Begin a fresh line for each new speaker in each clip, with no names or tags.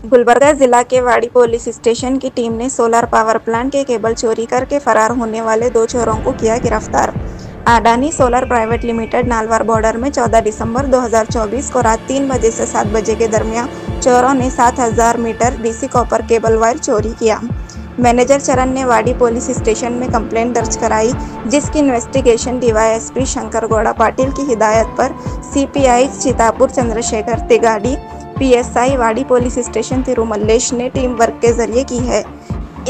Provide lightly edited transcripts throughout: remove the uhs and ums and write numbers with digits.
गुलबर्गा जिला के वाड़ी पुलिस स्टेशन की टीम ने सोलर पावर प्लांट के केबल चोरी करके फरार होने वाले 2 चोरों को किया गिरफ्तार। Adani solar private limited Nalwar border में 14 दिसंबर 2024 को रात 3 बजे से 7 बजे के दरमियान चोरों ने 7000 metre DC copper cable wire चोरी किया। मैनेजर चरण ने वाड़ी पुलिस स्टेशन में कंप्लेंट दर्ज कराई, जिसकी इन्वेस्टिगेशन डीवाईएसपी शंकर गौड़ा पाटिल की हिदायत पर सीपीआई चितापुर चंद्रशेखर तिगाड़ी, पीएसआई वाड़ी पुलिस स्टेशन तिरुमल्लेश ने टीम वर्क के जरिए की है।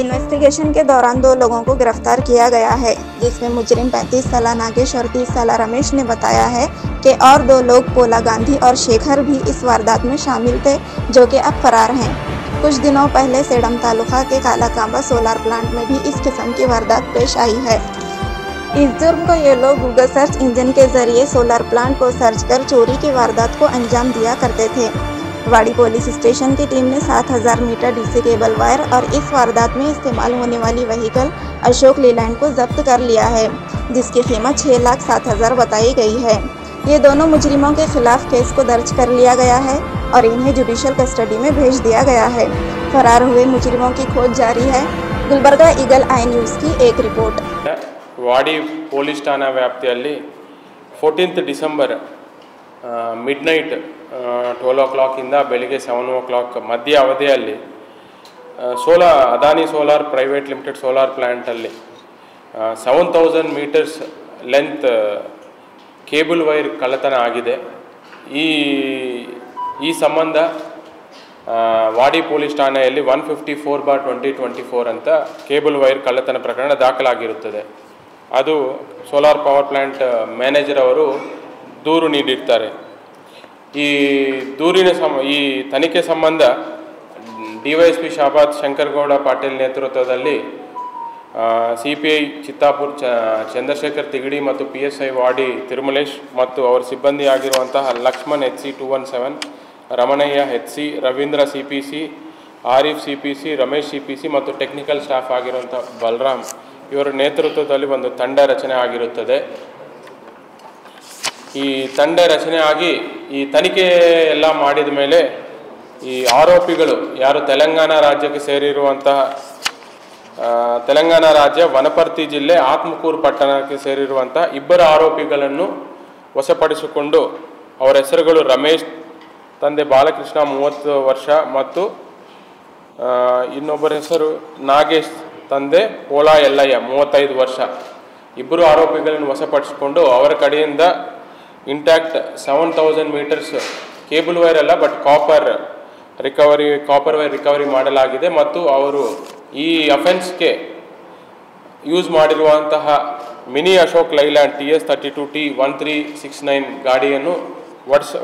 इन्वेस्टिगेशन के दौरान 2 लोगों को गिरफ्तार किया गया है, जिसमें मुजरिम 35 साल नागेश और 30 साल रमेश ने बताया है कि और 2 लोग पोला गांधी और शेखर भी इस वारदात में शामिल थे, जो कि अब फरार हैं। कुछ दिनों पहले सेडम तालुका के कालाकांबा सोलर प्लांट में भी इस किस्म की वारदात पेश आई है। इस जुर्म को ये लोग गूगल सर्च इंजन के जरिए सोलर प्लांट को सर्च कर चोरी की वारदात को अंजाम दिया करते थे। वाड़ी पुलिस स्टेशन की टीम ने 7000 मीटर डीसी केबल वायर और इस वारदात में इस्तेमाल होने वाली व्हीकल अशोक लीलैंड को जब्त कर लिया है, जिसकी कीमत 6,07,000 बताई गई है। ये दोनों मुजरिमों के खिलाफ केस को दर्ज कर लिया गया है और इन्हें जुडिशियल कस्टडी में भेज दिया गया है। फरार हुए मुजरिमों की खोज जारी है। गुलबर्गा ईगल आई न्यूज़ की एक रिपोर्ट।
वाड़ी पोलिस ಠಾಣಾ ವ್ಯಾಪ್ತಿಯಲ್ಲಿ 14th ಡಿಸೆಂಬರ್ ಮಿಡ್ನೈಟ್ 12 o'clock ಇಂದ ಬೆಳಿಗ್ಗೆ 7 o'clock ಮಧ್ಯ ಅವಧಿಯಲ್ಲಿ Adani solar private limited solar ಪ್ಲ್ಯಾಂಟಲ್ಲಿ 7000 ಮೀಟರ್ಸ್ ಲೆಂತ್ ಕೇಬಲ್ ವೈರ್ ಕಳ್ಳತನ ಆಗಿದೆ। ಈ ಸಂಬಂಧ ವಾಡಿ ಪೊಲೀಸ್ ಠಾಣೆಯಲ್ಲಿ 154/2024 ಅಂತ ಕೇಬಲ್ ವೈರ್ ಕಳ್ಳತನ ಪ್ರಕರಣ ದಾಖಲಾಗಿರುತ್ತದೆ। ಅದು ಸೋಲಾರ್ ಪವರ್ ಪ್ಲ್ಯಾಂಟ್ ಮ್ಯಾನೇಜರ್ ಅವರು ದೂರು ನೀಡಿರ್ತಾರೆ। ಈ ತನಿಖೆ ಸಂಬಂಧ ಡಿವೈಎಸ್ಪಿ ಶಾಬಾದ್ ಶಂಕರಗೌಡ ಪಾಟೀಲ್ ನೇತೃತ್ವದಲ್ಲಿ ಸಿಪಿಐ ಚಿತ್ತಾಪುರ್ ಚಂದ್ರಶೇಖರ್ ತಿಗಡಿ ಮತ್ತು ಪಿಎಸ್ಐ ವಾಡಿ ತಿರುಮಲೇಶ್ ಮತ್ತು ಅವರ ಸಿಬ್ಬಂದಿ ಆಗಿರುವಂತಹ Lakshman HC 217, Ramanaiah HC, Ravindra CPC, Arif CPC, Ramesh CPC ಮತ್ತು ಟೆಕ್ನಿಕಲ್ ಸ್ಟಾಫ್ ಆಗಿರುವಂಥ ಬಲರಾಮ್ ಇವರ ನೇತೃತ್ವದಲ್ಲಿ ಒಂದು ತಂಡ ರಚನೆ ಆಗಿರುತ್ತದೆ। ಈ ತಂಡ ರಚನೆ ಆಗಿ ಈ ತನಿಖೆ ಎಲ್ಲ ಮಾಡಿದ ಮೇಲೆ ಈ ಆರೋಪಿಗಳು ಯಾರು ತೆಲಂಗಾಣ ರಾಜ್ಯಕ್ಕೆ ಸೇರಿರುವಂತಹ ತೆಲಂಗಾಣ ರಾಜ್ಯ ವನಪರ್ತಿ ಜಿಲ್ಲೆ ಆತ್ಮಕೂರು ಪಟ್ಟಣಕ್ಕೆ ಸೇರಿರುವಂಥ 2 ಆರೋಪಿಗಳನ್ನು ವಶಪಡಿಸಿಕೊಂಡು ಅವರ ಹೆಸರುಗಳು ರಮೇಶ್ ತಂದೆ ಬಾಲಕೃಷ್ಣ 30 ವರ್ಷ ಮತ್ತು ಇನ್ನೊಬ್ಬರ ಹೆಸರು ನಾಗೇಶ್ ತಂದೆ ಪೋಲಾ ಯಲ್ಲಯ್ಯ 35 ವರ್ಷ। 2 ಆರೋಪಿಗಳನ್ನು ವಶಪಡಿಸಿಕೊಂಡು ಅವರ ಕಡೆಯಿಂದ ಇಂಟ್ಯಾಕ್ಟ್ 7000 ಮೀಟರ್ಸ್ ಕೇಬಲ್ ವೈರ್ ಅಲ್ಲ ಬಟ್ ಕಾಪರ್ ವೈರ್ ರಿಕವರಿ ಮಾಡಲಾಗಿದೆ ಮತ್ತು ಅವರು ಈ ಅಫೆನ್ಸ್ಗೆ ಯೂಸ್ ಮಾಡಿರುವಂತಹ mini Ashok Leyland TS 32T 1369 ಗಾಡಿಯನ್ನು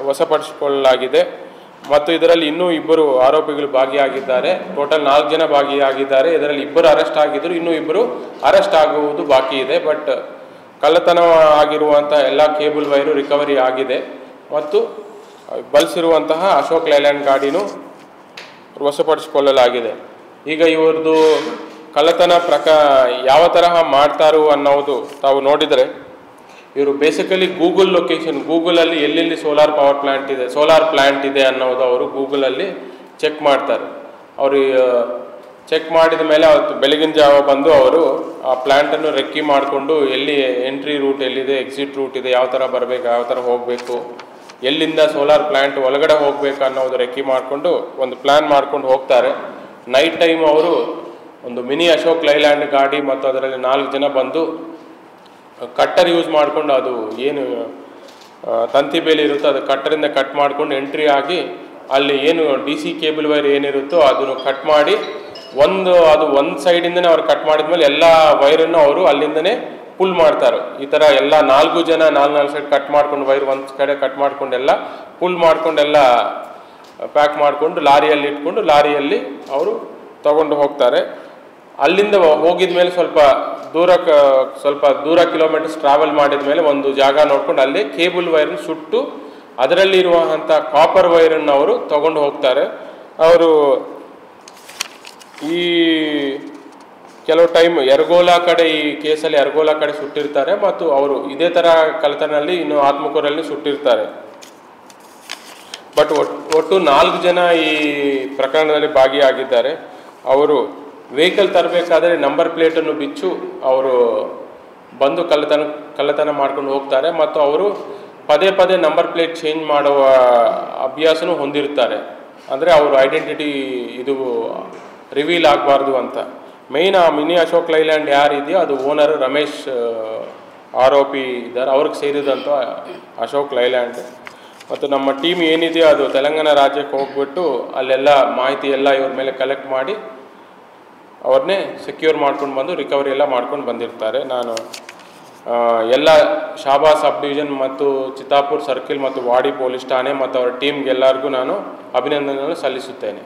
ವಶಪಡಿಸಿಕೊಳ್ಳಲಾಗಿದೆ ಮತ್ತು ಇದರಲ್ಲಿ ಇನ್ನೂ 2 ಆರೋಪಿಗಳು ಭಾಗಿಯಾಗಿದ್ದಾರೆ। ಟೋಟಲ್ 4 ಜನ ಭಾಗಿಯಾಗಿದ್ದಾರೆ। ಇದರಲ್ಲಿ 2 ಅರೆಸ್ಟ್ ಆಗಿದ್ದರು, ಇನ್ನೂ 2 ಅರೆಸ್ಟ್ ಆಗುವುದು ಬಾಕಿ ಇದೆ। ಬಟ್ ಕಳ್ಳತನ ಆಗಿರುವಂಥ ಎಲ್ಲ ಕೇಬಲ್ ವೈರು ರಿಕವರಿ ಆಗಿದೆ ಮತ್ತು ಬಳಸಿರುವಂತಹ ಅಶೋಕ್ ಲೈಲ್ಯಾಂಡ್ ಗಾಡಿನೂ ವಶಪಡಿಸಿಕೊಳ್ಳಲಾಗಿದೆ। ಈಗ ಇವ್ರದ್ದು ಕಳ್ಳತನ ಯಾವ ತರಹ ಮಾಡ್ತಾರೋ ಅನ್ನೋದು ತಾವು ನೋಡಿದರೆ, ಇವರು ಬೇಸಿಕಲಿ ಗೂಗಲಲ್ಲಿ ಎಲ್ಲೆಲ್ಲಿ ಸೋಲಾರ್ ಪ್ಲ್ಯಾಂಟ್ ಇದೆ ಅನ್ನೋದು ಅವರು ಗೂಗಲಲ್ಲಿ ಚೆಕ್ ಮಾಡ್ತಾರೆ। ಅವರು ಚೆಕ್ ಮಾಡಿದ ಮೇಲೆ ಅವತ್ತು ಬೆಳಗಿನ ಜಾವ ಬಂದು ಅವರು ಆ ಪ್ಲ್ಯಾಂಟನ್ನು ರೆಕ್ಕಿ ಮಾಡಿಕೊಂಡು ಎಲ್ಲಿ ಎಂಟ್ರಿ ರೂಟ್ ಎಲ್ಲಿದೆ, ಎಕ್ಸಿಟ್ ರೂಟ್ ಇದೆ, ಯಾವ ಥರ ಬರಬೇಕು, ಯಾವ ಥರ ಹೋಗಬೇಕು, ಎಲ್ಲಿಂದ ಸೋಲಾರ್ ಪ್ಲ್ಯಾಂಟ್ ಒಳಗಡೆ ಹೋಗಬೇಕು ಅನ್ನೋದು ರೆಕ್ಕಿ ಮಾಡಿಕೊಂಡು ಒಂದು ಪ್ಲ್ಯಾನ್ ಮಾಡ್ಕೊಂಡು ಹೋಗ್ತಾರೆ। ನೈಟ್ ಟೈಮ್ ಅವರು ಒಂದು ಮಿನಿ ಅಶೋಕ್ ಲೈಲ್ಯಾಂಡ್ ಗಾಡಿ ಮತ್ತು ಅದರಲ್ಲಿ 4 ಜನ ಬಂದು ಕಟ್ಟರ್ ಯೂಸ್ ಮಾಡಿಕೊಂಡು ಅದು ಏನು ತಂತಿ ಬೇಲಿ ಇರುತ್ತೋ ಅದು ಕಟ್ಟರಿಂದ ಕಟ್ ಮಾಡಿಕೊಂಡು ಎಂಟ್ರಿ ಆಗಿ ಅಲ್ಲಿ ಏನು DC ಕೇಬಲ್ ವೈರ್ ಏನಿರುತ್ತೋ ಅದನ್ನು ಕಟ್ ಮಾಡಿ ಒಂದು ಸೈಡಿಂದನೇ ಅವ್ರು ಕಟ್ ಮಾಡಿದ್ಮೇಲೆ ಎಲ್ಲ ವೈರನ್ನು ಅವರು ಅಲ್ಲಿಂದನೇ ಪುಲ್ ಮಾಡ್ತಾರೆ। ಈ ಥರ ಎಲ್ಲ 4 ಜನ 4 ಸೈಡ್ ಕಟ್ ಮಾಡ್ಕೊಂಡು ವೈರ್ ಒಂದು ಕಡೆ ಕಟ್ ಮಾಡ್ಕೊಂಡೆಲ್ಲ ಪುಲ್ ಮಾಡ್ಕೊಂಡೆಲ್ಲ ಪ್ಯಾಕ್ ಮಾಡಿಕೊಂಡು ಲಾರಿಯಲ್ಲಿ ಇಟ್ಕೊಂಡು ಲಾರಿಯಲ್ಲಿ ಅವರು ತಗೊಂಡು ಹೋಗ್ತಾರೆ। ಅಲ್ಲಿಂದ ಹೋಗಿದ ಮೇಲೆ ಸ್ವಲ್ಪ ದೂರ ಕಿಲೋಮೀಟರ್ಸ್ ಟ್ರಾವೆಲ್ ಮಾಡಿದ ಮೇಲೆ ಒಂದು ಜಾಗ ನೋಡ್ಕೊಂಡು ಅಲ್ಲಿ ಕೇಬಲ್ ವೈರನ್ನು ಸುಟ್ಟು ಅದರಲ್ಲಿರುವಂಥ ಕಾಪರ್ ವೈರನ್ನು ಅವರು ತಗೊಂಡು ಹೋಗ್ತಾರೆ। ಅವರು ಈ ಕೆಲವು ಟೈಮ್ ಯರಗೋಲ ಕಡೆ ಈ ಕೇಸಲ್ಲಿ ಯರಗೋಲ ಕಡೆ ಸುಟ್ಟಿರ್ತಾರೆ ಮತ್ತು ಅವರು ಇದೇ ಥರ ಕಳ್ಳತನಲ್ಲಿ ಇನ್ನು ಆತ್ಮಕೂರಲ್ಲಿ ಸುಟ್ಟಿರ್ತಾರೆ। ಬಟ್ ಒಟ್ಟು 4 ಜನ ಈ ಪ್ರಕರಣದಲ್ಲಿ ಭಾಗಿಯಾಗಿದ್ದಾರೆ. ಅವರು ವೆಹಿಕಲ್ ತರಬೇಕಾದ್ರೆ ನಂಬರ್ ಪ್ಲೇಟನ್ನು ಬಿಚ್ಚು ಅವರು ಬಂದು ಕಳ್ಳತನ ಮಾಡ್ಕೊಂಡು ಹೋಗ್ತಾರೆ ಮತ್ತು ಅವರು ಪದೇ ನಂಬರ್ ಪ್ಲೇಟ್ ಚೇಂಜ್ ಮಾಡುವ ಅಭ್ಯಾಸನೂ ಹೊಂದಿರ್ತಾರೆ. ಅಂದರೆ ಅವ್ರ ಐಡೆಂಟಿಟಿ ಇದು ರಿವೀಲ್ ಆಗಬಾರ್ದು ಅಂತ. ಮೇಯ್ನ್ ಆ ಮಿನಿ ಅಶೋಕ್ ಲೈಲ್ಯಾಂಡ್ ಯಾರಿದೆಯೋ ಅದು ಓನರ್ ರಮೇಶ್ ಆರೋಪಿ ಇದ್ದಾರೆ, ಅವ್ರಿಗೆ ಸೇರಿದಂಥ ಅಶೋಕ್ ಲೈಲ್ಯಾಂಡ್. ಮತ್ತು ನಮ್ಮ ಟೀಮ್ ಏನಿದೆಯೋ ಅದು ತೆಲಂಗಾಣ ರಾಜ್ಯಕ್ಕೆ ಹೋಗ್ಬಿಟ್ಟು ಅಲ್ಲೆಲ್ಲ ಮಾಹಿತಿ ಎಲ್ಲ ಇವ್ರ ಮೇಲೆ ಕಲೆಕ್ಟ್ ಮಾಡಿ ಅವ್ರನ್ನೇ ಸೆಕ್ಯೂರ್ ಮಾಡ್ಕೊಂಡು ಬಂದು ರಿಕವರಿ ಎಲ್ಲ ಮಾಡ್ಕೊಂಡು ಬಂದಿರ್ತಾರೆ. ನಾನು ಎಲ್ಲ ಶಾಬಾ ಸಬ್ ಡಿವಿಷನ್ ಮತ್ತು ಚಿತ್ತಾಪುರ್ ಸರ್ಕಿಲ್ ಮತ್ತು ವಾಡಿ ಪೊಲೀಸ್ ಠಾಣೆ ಮತ್ತು ಅವರ ಟೀಮ್ಗೆಲ್ಲರಿಗೂ ನಾನು ಅಭಿನಂದನೆಗಳನ್ನು ಸಲ್ಲಿಸುತ್ತೇನೆ.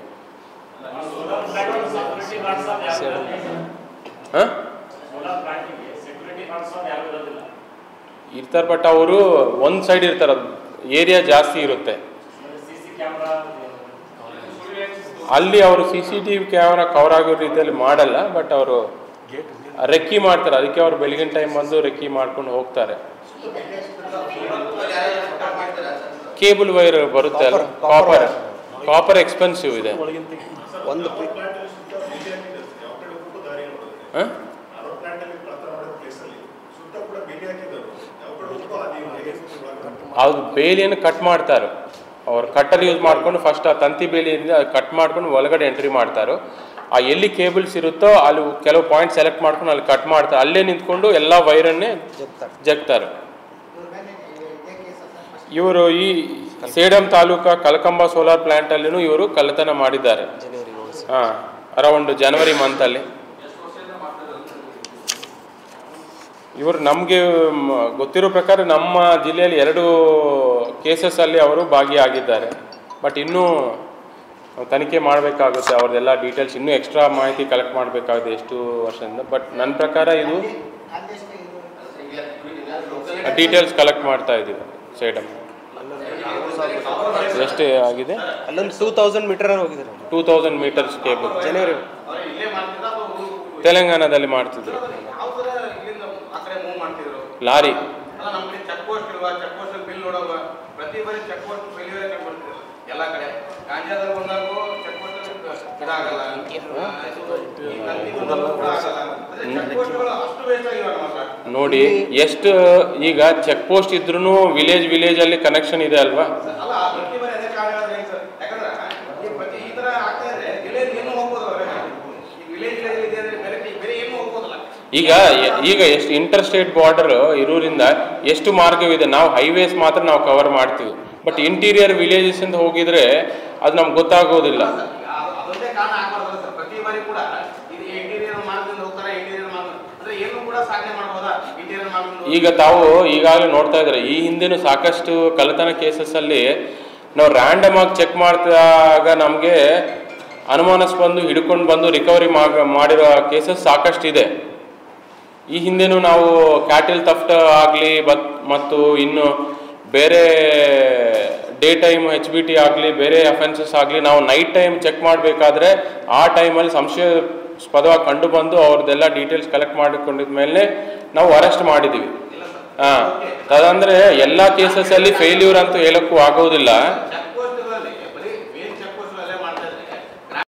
ಇರ್ತಾರೆ, ಬಟ್ ಅವರು ಒಂದು ಸೈಡ್ ಇರ್ತಾರೆ, ಏರಿಯಾ ಜಾಸ್ತಿ ಇರುತ್ತೆ ಅಲ್ಲಿ. ಅವರು CCTV ಕ್ಯಾಮ್ರಾ ಕವರ್ ಆಗೋ ರೀತಿಯಲ್ಲಿ ಮಾಡಲ್ಲ, ಬಟ್ ಅವರು ರೆಕ್ಕಿ ಮಾಡ್ತಾರೆ. ಅದಕ್ಕೆ ಅವ್ರು ಬೆಳಗಿನ ಟೈಮ್ ಬಂದು ರೆಕ್ಕಿ ಮಾಡ್ಕೊಂಡು ಹೋಗ್ತಾರೆ. ಕೇಬಲ್ ವೈರ್ ಬರುತ್ತೆ ಅಲ್ಲ, ಕಾಪರ್ ಎಕ್ಸ್ಪೆನ್ಸಿವ್ ಇದೆ. ಅದು ಬೇಲಿಯನ್ನು ಕಟ್ ಮಾಡ್ತಾರೆ, ಅವ್ರು ಕಟ್ಟರ್ ಯೂಸ್ ಮಾಡ್ಕೊಂಡು ಫಸ್ಟ್ ಆ ತಂತಿ ಬೇಲಿಯಿಂದ ಕಟ್ ಮಾಡ್ಕೊಂಡು ಒಳಗಡೆ ಎಂಟ್ರಿ ಮಾಡ್ತಾರೋ. ಆ ಎಲ್ಲಿ ಕೇಬಲ್ಸ್ ಇರುತ್ತೋ ಅಲ್ಲಿ ಕೆಲವು ಪಾಯಿಂಟ್ ಸೆಲೆಕ್ಟ್ ಮಾಡ್ಕೊಂಡು ಅಲ್ಲಿ ಕಟ್ ಮಾಡ್ತಾರೆ, ಅಲ್ಲೇ ನಿಂತ್ಕೊಂಡು ಎಲ್ಲ ವೈರನ್ನೇ ಜಗ್ತಾರೆ. ಇವರು ಈ ಸೇಡಂ ತಾಲೂಕಾ ಕಲಕಂಬ ಸೋಲಾರ್ ಪ್ಲಾಂಟ್ ಅಲ್ಲಿನೂ ಇವರು ಕಳ್ಳತನ ಮಾಡಿದ್ದಾರೆ. ಅರೌಂಡ್ ಜನವರಿ ಮಂತಲ್ಲಿ. ಇವರು ನಮಗೆ ಗೊತ್ತಿರೋ ಪ್ರಕಾರ ನಮ್ಮ ಜಿಲ್ಲೆಯಲ್ಲಿ 2 ಕೇಸಸ್ಸಲ್ಲಿ ಅವರು ಭಾಗಿಯಾಗಿದ್ದಾರೆ. ಬಟ್ ಇನ್ನೂ ತನಿಖೆ ಮಾಡಬೇಕಾಗುತ್ತೆ, ಅವ್ರದ್ದೆಲ್ಲ ಡೀಟೇಲ್ಸ್ ಇನ್ನೂ ಎಕ್ಸ್ಟ್ರಾ ಮಾಹಿತಿ ಕಲೆಕ್ಟ್ ಮಾಡಬೇಕಾಗುತ್ತೆ ಎಷ್ಟು ವರ್ಷದಿಂದ. ಬಟ್ ನನ್ನ ಪ್ರಕಾರ ಇದು ಡೀಟೇಲ್ಸ್ ಕಲೆಕ್ಟ್ ಮಾಡ್ತಾ ಇದ್ದೀವಿ. ಸೇಡಮ್ ಎಷ್ಟು ಆಗಿದೆ?
ಅಲ್ಲೊಂದು 2000 ಮೀಟರ್ ಹೋಗಿದ್ದಾರೆ.
2000 ಮೀಟರ್ಸ್ ಕೇಬಲ್
ಜನವರಿ
ತೆಲಂಗಾಣದಲ್ಲಿ ಮಾಡ್ತಿದ್ರು. ಲಾರಿ ನೋಡಿ ಎಷ್ಟು ಈಗ ಚೆಕ್ ಪೋಸ್ಟ್ ಇದ್ರೂ ವಿಲೇಜ್ ಅಲ್ಲಿ ಕನೆಕ್ಷನ್ ಇದೆ ಅಲ್ವಾ? ಈಗ ಎಷ್ಟು ಇಂಟರ್ ಸ್ಟೇಟ್ ಬಾರ್ಡರ್ ಇರೋದ್ರಿಂದ ಎಷ್ಟು ಮಾರ್ಗವಿದೆ. ನಾವು ಹೈವೇಸ್ ಮಾತ್ರ ನಾವು ಕವರ್ ಮಾಡ್ತೀವಿ, ಬಟ್ ಇಂಟೀರಿಯರ್ ವಿಲೇಜಸ್ ಇಂದ ಹೋಗಿದ್ರೆ ಅದು ನಮ್ಗೆ ಗೊತ್ತಾಗೋದಿಲ್ಲ. ಈಗ ತಾವು ಈಗಾಗಲೇ ನೋಡ್ತಾ ಇದ್ರೆ ಈ ಹಿಂದೆನೂ ಸಾಕಷ್ಟು ಕಳ್ಳತನ ಕೇಸಸ್ ಅಲ್ಲಿ ನಾವು ರ್ಯಾಂಡಮ್ ಆಗಿ ಚೆಕ್ ಮಾಡಿದಾಗ ನಮಗೆ ಅನುಮಾನಾಸ್ಪದ ಹಿಡ್ಕೊಂಡು ಬಂದು ರಿಕವರಿ ಮಾಡಿರೋ ಕೇಸಸ್ ಸಾಕಷ್ಟು ಇದೆ. ಈ ಹಿಂದೆನೂ ನಾವು ಕ್ಯಾಟಲ್ ಥಫ್ಟ್ ಆಗಲಿ ಮತ್ತು ಇನ್ನು ಬೇರೆ ಡೇ ಟೈಮ್ HBT ಆಗಲಿ ಬೇರೆ ಅಫೆನ್ಸಸ್ ಆಗಲಿ ನಾವು ನೈಟ್ ಟೈಮ್ ಚೆಕ್ ಮಾಡಬೇಕಾದ್ರೆ ಆ ಟೈಮಲ್ಲಿ ಸಂಶಯಾಸ್ಪದವಾಗಿ ಕಂಡು ಬಂದು ಅವ್ರದ್ದೆಲ್ಲ ಡೀಟೇಲ್ಸ್ ಕಲೆಕ್ಟ್ ಮಾಡಿಕೊಂಡಿದ್ಮೇಲೆ ನಾವು ಅರೆಸ್ಟ್ ಮಾಡಿದ್ದೀವಿ. ಅದಂದರೆ ಎಲ್ಲ ಕೇಸಸ್ಸಲ್ಲಿ ಫೇಲ್ಯೂರ್ ಅಂತೂ ಹೇಳೋಕ್ಕೂ ಆಗೋದಿಲ್ಲ.